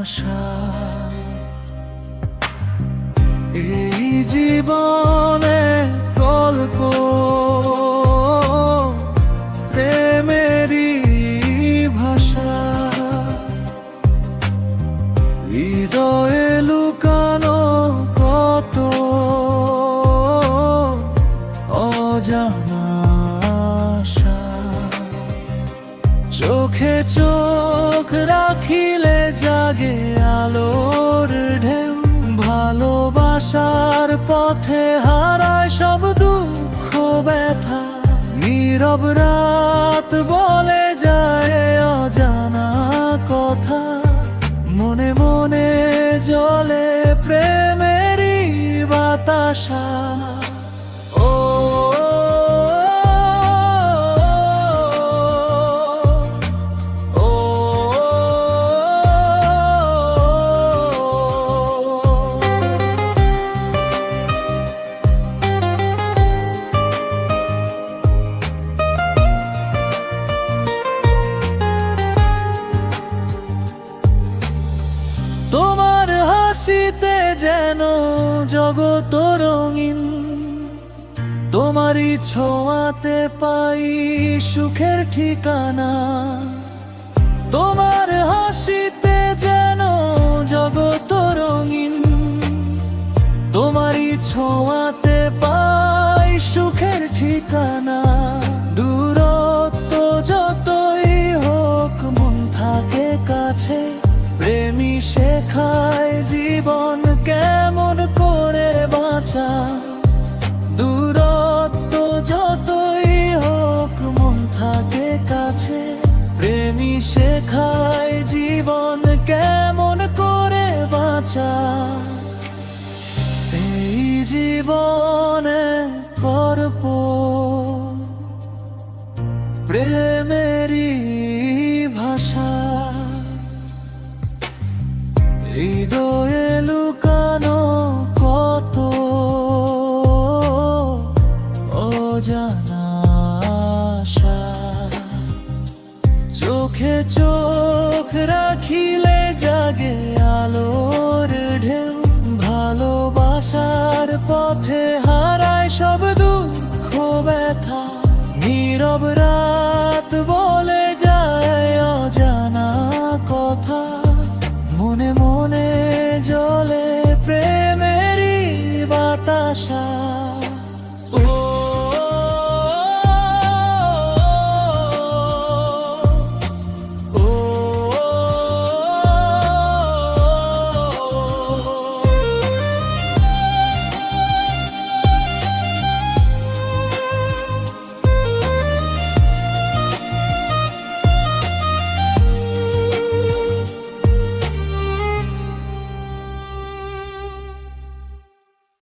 আশা। এই জীবনে গল্প প্রেমেরই ভাষা, হৃদয়ে লুকানো কত অজানা আশা। চোখে চোখ রাখিলে জাগে আলোর ঢেউ, ভালোবাসার পথে হারায় সব দুঃখ ব্যথা। নীরব রাত বলে যায় অজানা কথা, মনে মনে জ্বলে প্রেমেরই বাতাসা। ও তোমার হাসিতে যেন জগৎ রঙিন, তোমারই ছোঁয়াতে পাই সুখের ঠিকানা। তোমার হাসিতে যেন জগৎ রঙিন, তোমারই ছোঁয়াতে পাই সুখের ঠিকানা। দূরত্ব যতই হোক মন থাকে কাছে, প্রেমী শেখায় জীবন কেমন করে বাঁচা। দূরত্ব যতই হোক মন থাকে কাছে, প্রেমী শেখায় জীবন কেমন করে বাঁচা। এই জীবনে করব প্রেমেরই ভাষা, হৃদয়ে লুকানো কত অজানা আশা। চোখে চোখ রাখিলে জাগে আলোর ঢেউ, ভালোবাসার পথে হারায় সব দুঃখ ব্যথা। নীরব রাত বলে যায় অজানা কথা, মনে মনে জ্বলে প্রেমেরই বাতাসা।